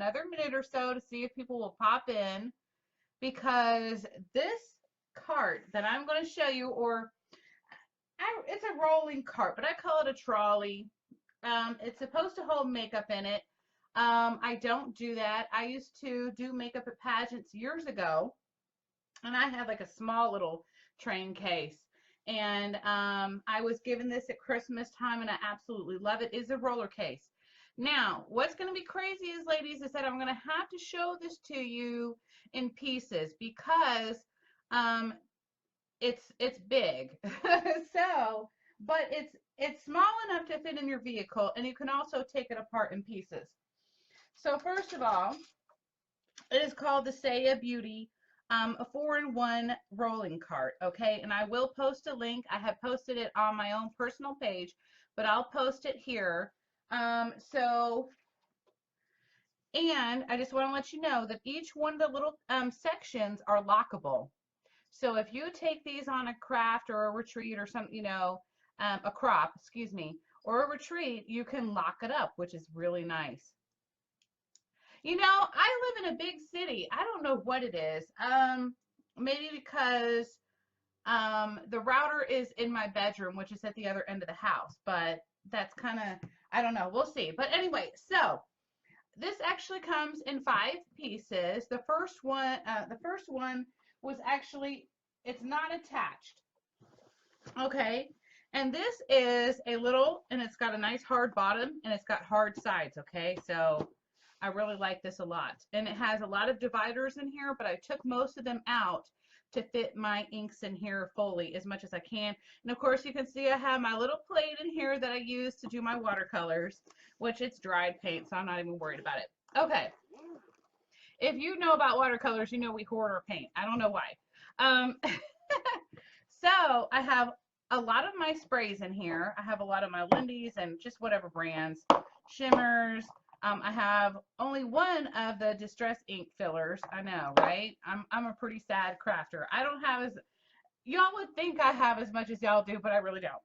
another minute or so to see if people will pop in, because this cart that I'm going to show you, or it's a rolling cart, but I call it a trolley. It's supposed to hold makeup in it. I don't do that. I used to do makeup at pageants years ago, and I had like a small little train case. And I was given this at Christmas time, and I absolutely love it. It's a roller case. Now, what's going to be crazy is, ladies, is that I'm going to have to show this to you in pieces because it's big. So, but it's small enough to fit in your vehicle, and you can also take it apart in pieces. So first of all, it is called the Seya Beauty, a 4-in-1 rolling cart, okay? And I will post a link. I have posted it on my own personal page, but I'll post it here. And I just want to let you know that each one of the little sections are lockable. So if you take these on a craft or a retreat or something, a crop, excuse me, or a retreat, you can lock it up, which is really nice. I live in a big city. I don't know what it is. Maybe because the router is in my bedroom, which is at the other end of the house, but that's kind of, I don't know. We'll see. But anyway, so this actually comes in 5 pieces. The first one was actually, it's not attached. Okay. And this is a little, and it's got a nice hard bottom, and it's got hard sides. Okay. So I really like this a lot. And it has a lot of dividers in here, but I took most of them out to fit my inks in here fully as much as I can. And of course you can see I have my little plate in here that I use to do my watercolors, which it's dried paint, so I'm not even worried about it. Okay. If you know about watercolors, you know we hoard our paint. I don't know why. So I have a lot of my sprays in here. I have a lot of my Lindy's and just whatever brands, shimmers. I have only one of the Distress ink fillers. I know, right? I'm a pretty sad crafter. I don't have as, y'all would think I have as much as y'all do, but I really don't.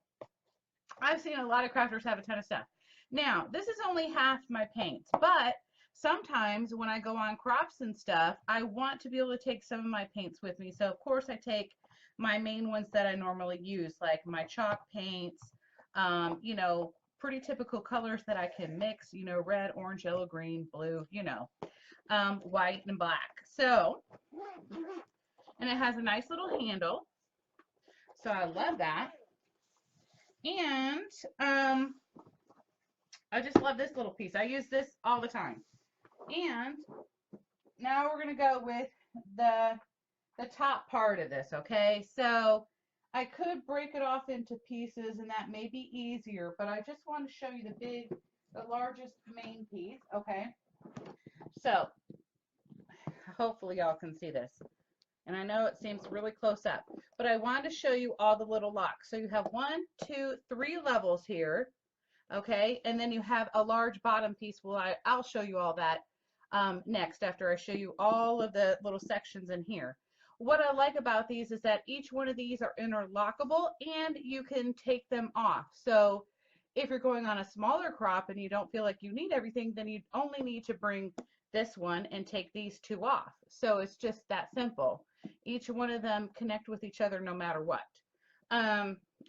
I've seen a lot of crafters have a ton of stuff. Now, this is only half my paints, but sometimes when I go on crops and stuff, I want to be able to take some of my paints with me. So of course I take my main ones that I normally use, like my chalk paints, pretty typical colors that I can mix, red, orange, yellow, green, blue, white and black. So, and it has a nice little handle. So I love that. And I just love this little piece. I use this all the time. And now we're going to go with the top part of this, okay? So I could break it off into pieces, and that may be easier, but I just want to show you the largest main piece, okay? So hopefully y'all can see this. And I know it seems really close up, but I wanted to show you all the little locks. So you have 1, 2, 3 levels here, okay? And then you have a large bottom piece. Well, I'll show you all that next after I show you all of the little sections in here. What I like about these is that each one of these are interlockable and you can take them off. So if you're going on a smaller crop and you don't feel like you need everything, then you only need to bring this one and take these 2 off. So it's just that simple. Each one of them connect with each other no matter what.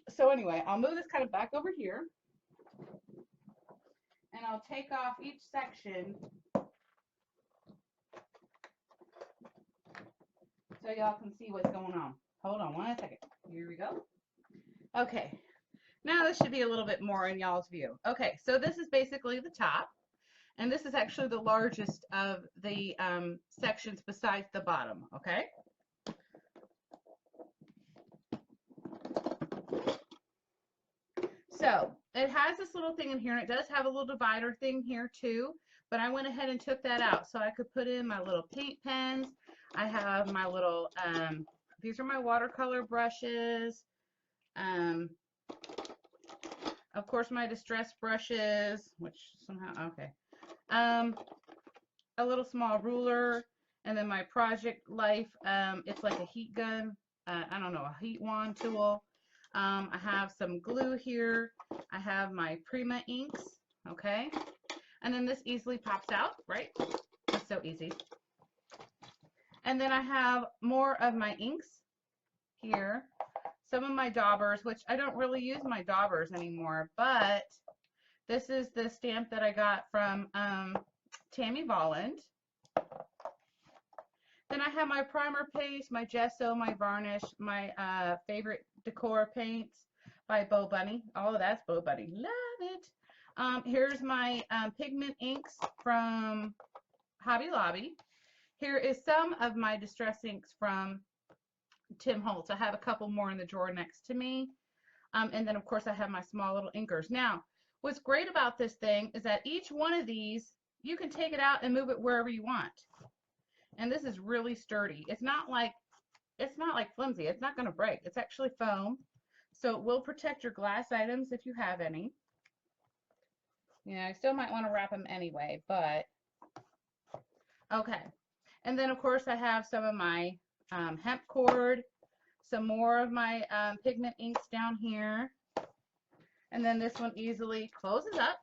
So anyway, I'll move this kind of back over here, and I'll take off each section so y'all can see what's going on. Hold on 1 second. Here we go. Okay. Now this should be a little bit more in y'all's view. Okay, so this is basically the top, and this is actually the largest of the sections besides the bottom, okay? So it has this little thing in here, and it does have a little divider thing here too, but I went ahead and took that out so I could put in my little paint pens. I have my little, these are my watercolor brushes. Of course, my distress brushes, which somehow, okay. A little small ruler, and then my Project Life, it's like a heat gun, I don't know, a heat wand tool. I have some glue here. I have my Prima inks, okay? And then this easily pops out, right? so easy. And then I have more of my inks here. Some of my daubers, which I don't really use my daubers anymore, but this is the stamp that I got from Tammy Volland. Then I have my primer paste, my gesso, my varnish, my favorite decor paints by Bo Bunny. All of that's Bo Bunny. Love it. Here's my pigment inks from Hobby Lobby. Here is some of my distress inks from Tim Holtz. I have a couple more in the drawer next to me. And then, of course, I have my small little inkers. Now, what's great about this thing is that each one of these, you can take it out and move it wherever you want. And this is really sturdy. It's not like flimsy. It's not going to break. It's actually foam. So it will protect your glass items if you have any. You know, I still might want to wrap them anyway, but okay. And then, of course, I have some of my hemp cord, some more of my pigment inks down here. And then this one easily closes up.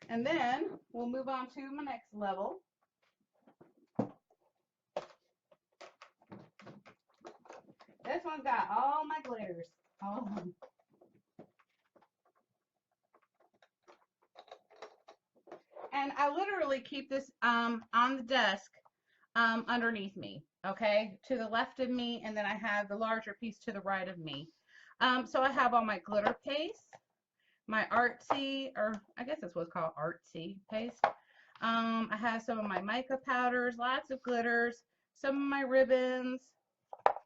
And then we'll move on to my next level. This one's got all my glitters. All of them. And I literally keep this on the desk underneath me, okay? To the left of me, and then I have the larger piece to the right of me. So I have all my glitter paste, my artsy, or I guess that's what's called artsy paste. I have some of my mica powders, lots of glitters, some of my ribbons,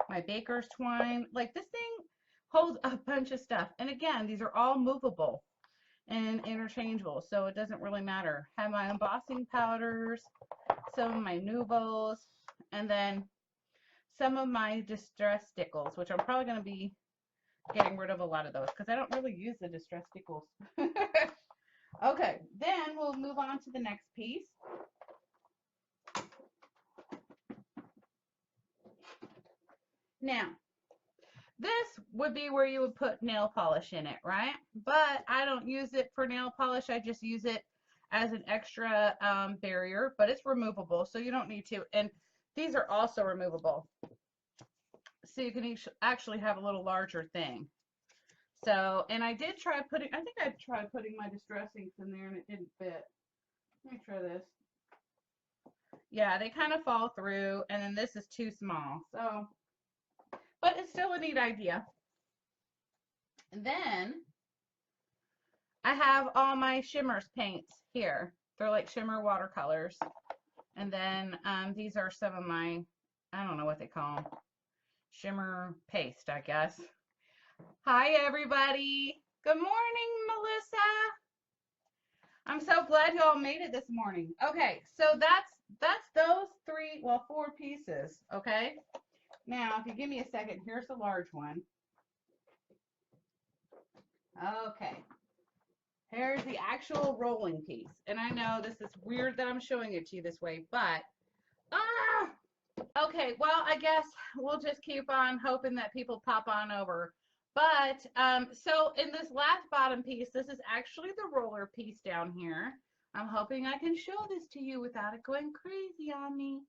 my baker's twine. Like, this thing holds a bunch of stuff. And again, these are all movable and interchangeable, so it doesn't really matter. Have my embossing powders, some of my Nouveaux, and then some of my distress stickles, which I'm probably going to be getting rid of a lot of those because I don't really use the distress stickles. Okay, then we'll move on to the next piece. Now, this would be where you would put nail polish in it, right? But I don't use it for nail polish. I just use it as an extra barrier, but it's removable, so you don't need to. And these are also removable. So you can actually have a little larger thing. So, and I did try putting, I think I tried putting my distress inks in there and it didn't fit. Let me try this. Yeah, they kind of fall through, and then this is too small. So, but it's still a neat idea. And then I have all my shimmers paints here. They're like shimmer watercolors. And then these are some of my, I don't know what they call them, shimmer paste, I guess. Hi, everybody. Good morning, Melissa. I'm so glad you all made it this morning. Okay, so that's those three, well, 4 pieces, okay? Now, if you give me a second, here's the large one. Okay. Here's the actual rolling piece. And I know this is weird that I'm showing it to you this way, but, okay, well, I guess we'll just keep on hoping that people pop on over. But, so in this last bottom piece, this is actually the roller piece down here. I'm hoping I can show this to you without it going crazy on me.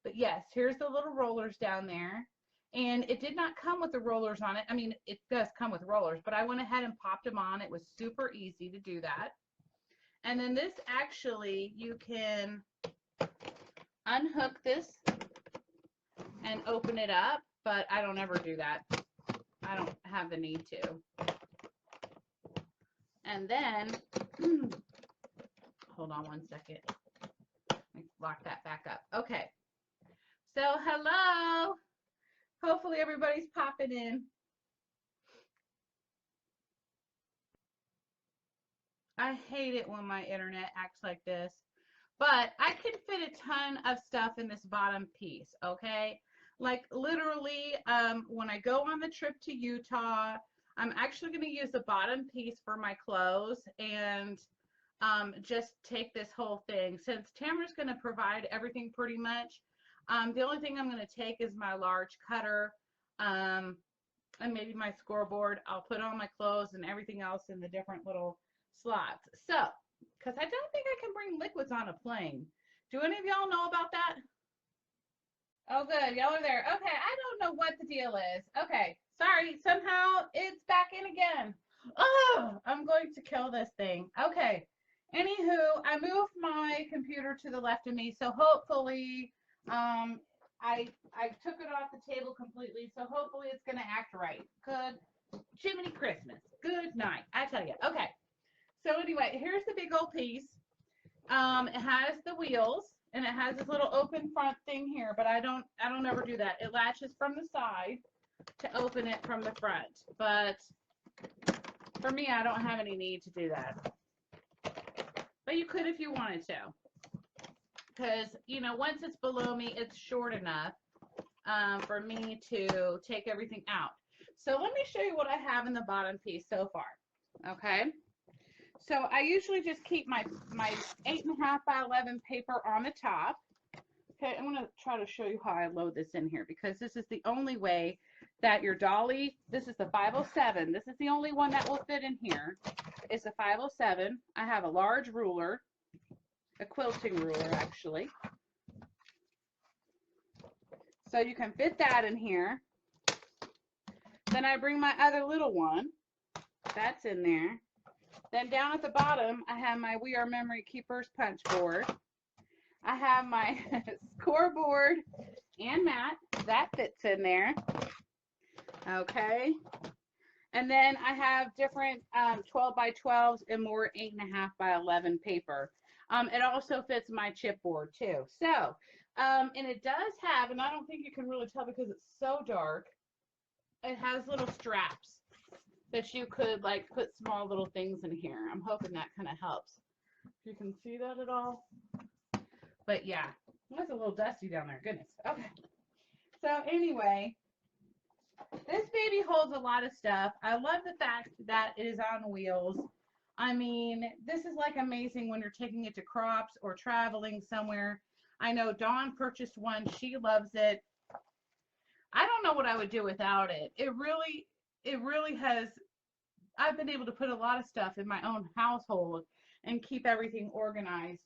But yes, here's the little rollers down there. And it did not come with the rollers on it. I mean, it does come with rollers, but I went ahead and popped them on. It was super easy to do that. And then this actually, you can unhook this and open it up, but I don't ever do that. I don't have the need to. And then, hold on one second. Let me lock that back up. Okay. So, hello. Hopefully everybody's popping in. I hate it when my internet acts like this. But I can fit a ton of stuff in this bottom piece, okay? Like literally, when I go on the trip to Utah, I'm actually going to use the bottom piece for my clothes and just take this whole thing. Since Tamara's going to provide everything pretty much, the only thing I'm going to take is my large cutter and maybe my scoreboard. I'll put all my clothes and everything else in the different little slots. So, because I don't think I can bring liquids on a plane. Do any of y'all know about that? Oh, good. Y'all are there. Okay, I don't know what the deal is. Okay, sorry. Somehow it's back in again. Oh, I'm going to kill this thing. Okay. Anywho, I moved my computer to the left of me, so hopefully, I took it off the table completely, so hopefully it's gonna act right. Good. Jiminy Christmas. Good night. I tell you. Okay. So anyway, here's the big old piece. It has the wheels and it has this little open front thing here, but I don't ever do that. It latches from the side to open it from the front. But for me, I don't have any need to do that. But you could if you wanted to. Because, you know, once it's below me, it's short enough for me to take everything out. So let me show you what I have in the bottom piece so far. Okay. So I usually just keep my 8.5 by 11 paper on the top. Okay, I'm going to try to show you how I load this in here because this is the only way that your dolly, this is the 507. This is the only one that will fit in here. It's a 507. I have a large ruler, a quilting ruler actually. So you can fit that in here. Then I bring my other little one. That's in there. Then down at the bottom, I have my We Are Memory Keepers punch board. I have my scoreboard and mat. That fits in there. Okay. And then I have different 12 by 12s and more 8.5 by 11 paper. It also fits my chipboard too. So, and it does have, and I don't think you can really tell because it's so dark, it has little straps that you could like put small little things in here. I'm hoping that kind of helps. If you can see that at all. But yeah, it's a little dusty down there. Goodness. Okay. So anyway, this baby holds a lot of stuff. I love the fact that it is on wheels. I mean, this is like amazing when you're taking it to crops or traveling somewhere. I know Dawn purchased one. She loves it. I don't know what I would do without it. It really has, I've been able to put a lot of stuff in my own household and keep everything organized.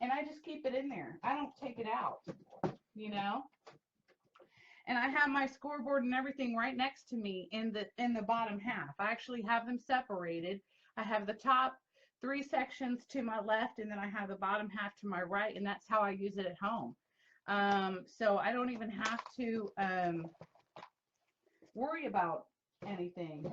And I just keep it in there. I don't take it out, you know? And I have my scoreboard and everything right next to me in the bottom half. I actually have them separated. I have the top 3 sections to my left, and then I have the bottom half to my right, and that's how I use it at home. So I don't even have to worry about anything.